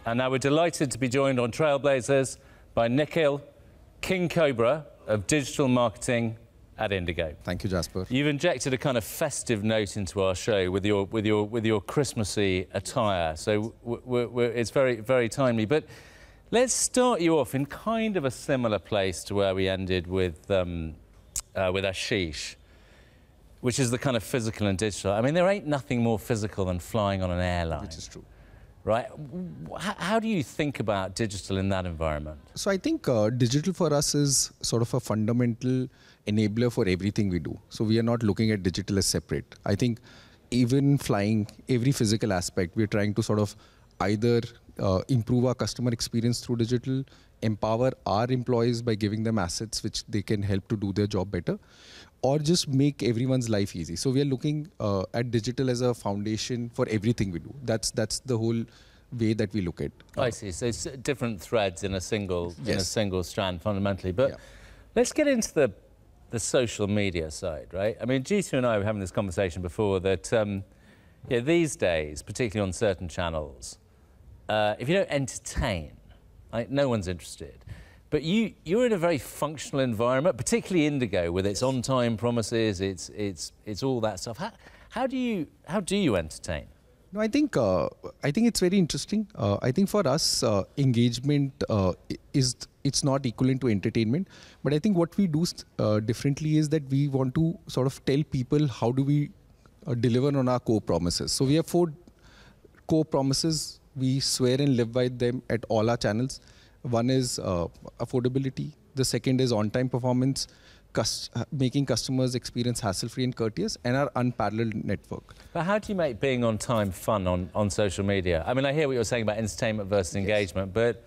And now we're delighted to be joined on Trailblazers by Nikhil, King Cobra of digital marketing at Indigo. Thank you, Jasper. You've injected a kind of festive note into our show with your Christmassy attire, so it's very timely. But let's start you off in kind of a similar place to where we ended with Ashish, which is the kind of physical and digital. I mean, there ain't nothing more physical than flying on an airline. Which is true. Right? How do you think about digital in that environment? So I think digital for us is sort of a fundamental enabler for everything we do. So we are not looking at digital as separate. I think even flying, every physical aspect, we're trying to sort of either improve our customer experience through digital, empower our employees by giving them assets which they can help to do their job better, or just make everyone's life easy. So we are looking at digital as a foundation for everything we do. That's the whole way that we look at. I see. So it's different threads in a single Yes. in a single strand fundamentally. But Yeah. let's get into the social media side, right? I mean, G2 and I were having this conversation before that these days, particularly on certain channels, if you don't entertain, like, no one's interested. But you're in a very functional environment, particularly Indigo, with its on-time promises, it's all that stuff. How do you entertain? No, I think it's very interesting. I think for us, engagement it's not equivalent to entertainment. But I think what we do differently is that we want to sort of tell people how do we deliver on our core promises. So we have 4 core promises. We swear and live by them at all our channels. One is affordability. The second is on-time performance, making customers' experience hassle-free and courteous, and our unparalleled network. But how do you make being on time fun on social media? I mean, I hear what you're saying about entertainment versus engagement, but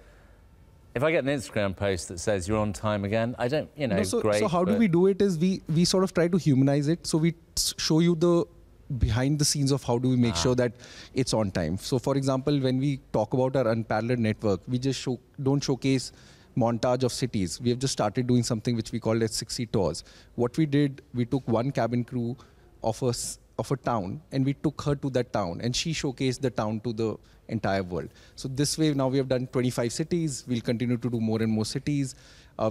if I get an Instagram post that says you're on time again, I don't, great. So how do we do it is we sort of try to humanize it. So we show you the behind the scenes of how do we make sure that it's on time. So for example, when we talk about our unparalleled network, we just don't showcase montage of cities. We have just started doing something which we call as 60 tours. What we did, we took one cabin crew of a town and we took her to that town and she showcased the town to the entire world. So this way now we have done 25 cities. We'll continue to do more and more cities.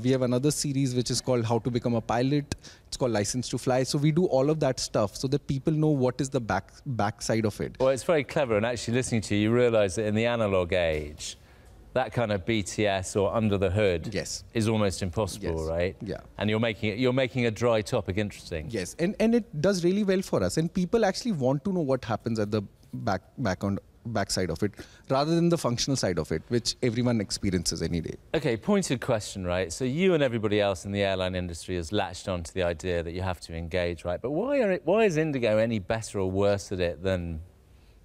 We have another series which is called How to Become a Pilot. It's called License to Fly. So we do all of that stuff so that people know what is the backside of it. Well, it's very clever, and actually listening to you realise that in the analog age, that kind of BTS or under the hood is almost impossible, right? Yeah. And you're making a dry topic interesting. Yes, and it does really well for us. And people actually want to know what happens at the backside of it, rather than the functional side of it, which everyone experiences any day. Okay, pointed question, right? So you and everybody else in the airline industry has latched onto the idea that you have to engage, right? But why is Indigo any better or worse at it than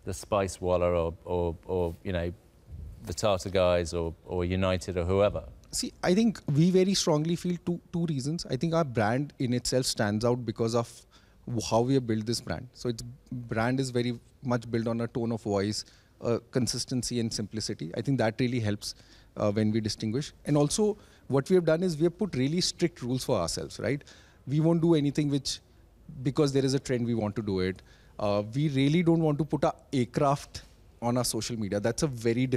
the Spice Walla or the Tata guys or United or whoever? See, I think we very strongly feel two reasons. I think our brand in itself stands out because of how we have built this brand. So its brand is very much built on a tone of voice, consistency and simplicity. I think that really helps when we distinguish. And also what we have done is we have put really strict rules for ourselves, right? We won't do anything which, because there is a trend, we want to do it. We really don't want to put our aircraft on our social media. That's a very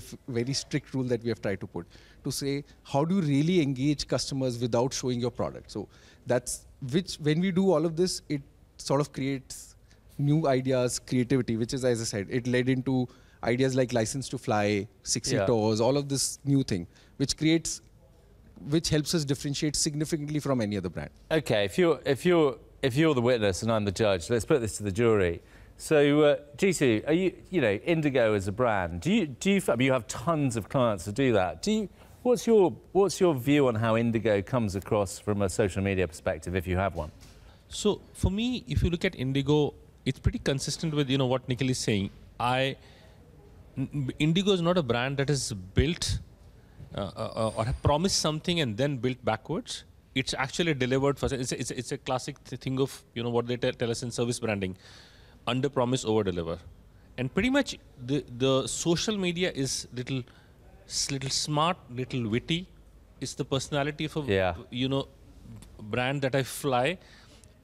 strict rule that we have tried to put, to say, how do you really engage customers without showing your product? So when we do all of this, it sort of creates new ideas, creativity, which is, as I said, it led into ideas like License to Fly, 60 tours, all of this new thing, which helps us differentiate significantly from any other brand. Okay, if you're the witness and I'm the judge, let's put this to the jury. So, G2, are you Indigo as a brand, you have tons of clients to do that. What's your view on how Indigo comes across from a social media perspective, if you have one? So, for me, if you look at Indigo, it's pretty consistent with what Nikhil is saying. Indigo is not a brand that is built or promised something and then built backwards. It's actually delivered first. It's a classic thing of what they tell us in service branding: under promise, over deliver. And pretty much the social media is little smart, little witty. It's the personality of a brand that I fly.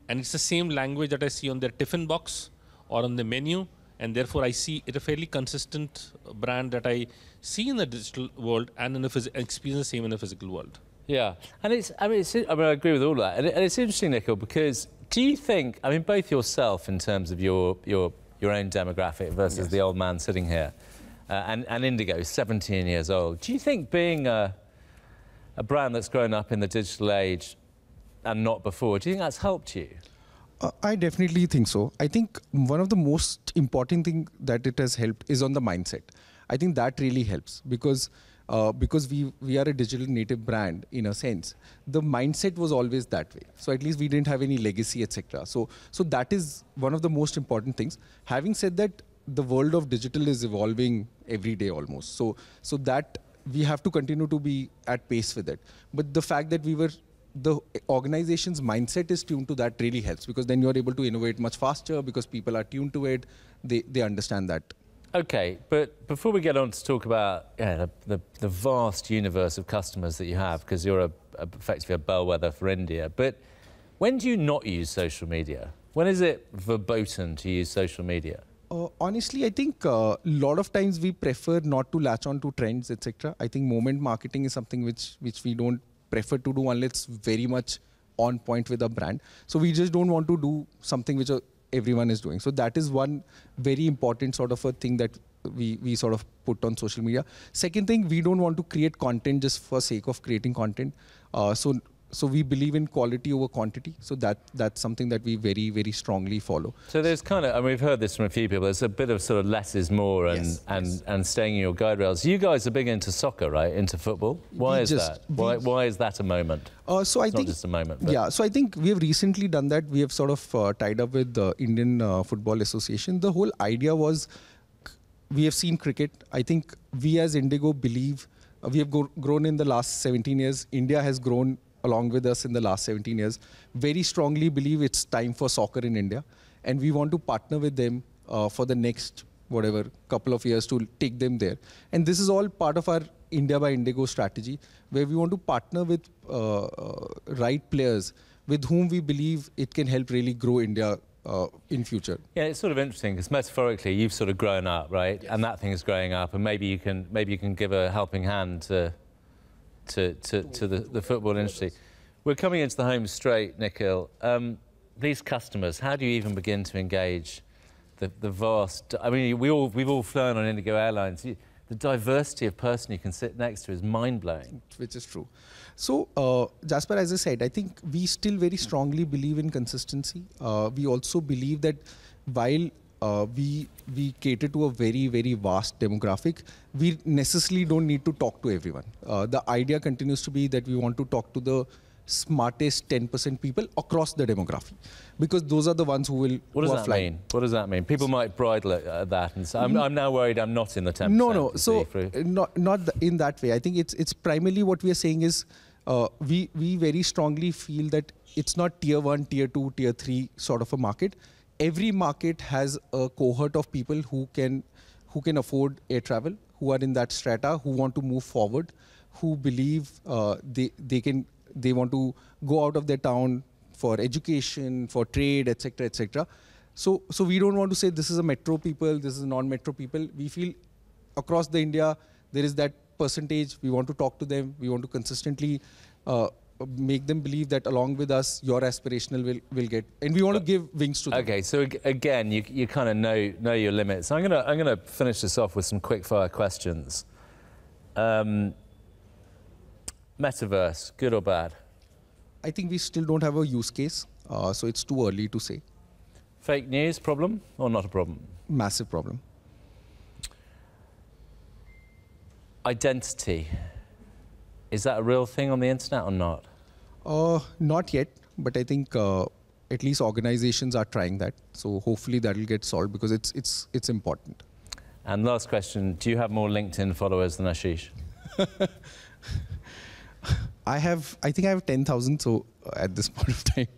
And it's the same language that I see on their tiffin box or on the menu. And therefore, I see it a fairly consistent brand that I see in the digital world and in experience the same in the physical world. Yeah, and I agree with all that. And it's interesting, Nikhil, because do you think, I mean, both yourself in terms of your own demographic versus the old man sitting here, and Indigo, 17 years old, do you think being a brand that's grown up in the digital age and not before, do you think that's helped you? I definitely think so. I think one of the most important thing that it has helped is on the mindset. I think that really helps because we are a digital native brand in a sense. The mindset was always that way. So at least we didn't have any legacy, etc. So that is one of the most important things. Having said that, the world of digital is evolving every day almost. So that we have to continue to be at pace with it. But the fact that the organization's mindset is tuned to that really helps, because then you're able to innovate much faster because people are tuned to it. They understand that. Okay, but before we get on to talk about the vast universe of customers that you have, because you're effectively a bellwether for India, but when do you not use social media? When is it verboten to use social media? Honestly, I think a lot of times we prefer not to latch on to trends, etc. I think moment marketing is something which we don't prefer to do unless it's very much on point with a brand. So we just don't want to do something which everyone is doing. So that is one very important sort of a thing that we sort of put on social media. Second thing, we don't want to create content just for sake of creating content. So we believe in quality over quantity. So that's something that we very, very strongly follow. So there's kind of, I mean, we've heard this from a few people, there's a bit of sort of less is more and staying in your guide rails. You guys are big into soccer, right? Into football? Why is that? Why is that a moment? So I think, not just a moment. But. Yeah, so I think we have recently done that. We have sort of tied up with the Indian Football Association. The whole idea was, we have seen cricket. I think we as Indigo believe, we have grown in the last 17 years. India has grown along with us in the last 17 years, very strongly believe it's time for soccer in India. And we want to partner with them for the next, whatever, couple of years to take them there. And this is all part of our India by Indigo strategy, where we want to partner with right players with whom we believe it can help really grow India in future. Yeah, it's sort of interesting because metaphorically you've sort of grown up, right? Yes. And that thing is growing up, and maybe you can give a helping hand to the football industry. We're coming into the home straight, Nikhil. These customers, how do you even begin to engage the vast... I mean, we've all flown on Indigo Airlines. The diversity of person you can sit next to is mind-blowing. Which is true. So, Jasper, as I said, I think we still very strongly believe in consistency. We also believe that while we cater to a very, very vast demographic, we necessarily don't need to talk to everyone. The idea continues to be that we want to talk to the smartest 10% people across the demography, because those are the ones who will. What does that mean? What does that mean? People might bridle at that and say, I'm now worried I'm not in the 10%. No. So not in that way. I think it's primarily what we are saying is we very strongly feel that it's not tier 1, tier 2, tier 3 sort of a market. Every market has a cohort of people who can afford air travel, who are in that strata, who want to move forward, who believe they want to go out of their town for education, for trade, etc., etc. So we don't want to say this is a metro people, this is a non-metro people. We feel across the India there is that percentage. We want to talk to them. We want to consistently make them believe that along with us, your aspirational will get, and we want to give wings to them. Okay, so again, you kind of know your limits. I'm gonna finish this off with some quick fire questions. Metaverse, good or bad? I think we still don't have a use case, so it's too early to say. Fake news, problem or not a problem? Massive problem. Identity, is that a real thing on the internet or not? Not yet, but I think at least organizations are trying that. So hopefully that will get solved, because it's important. And last question, do you have more LinkedIn followers than Ashish? I think I have 10,000, so at this point of time.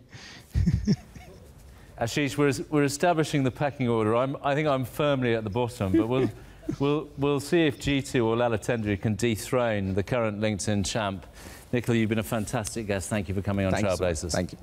Ashish, we're establishing the pecking order. I think I'm firmly at the bottom, but we'll see if G2 or Lalatendra can dethrone the current LinkedIn champ. Nikhil, you've been a fantastic guest. Thank you for coming on Trailblazers. Thank you.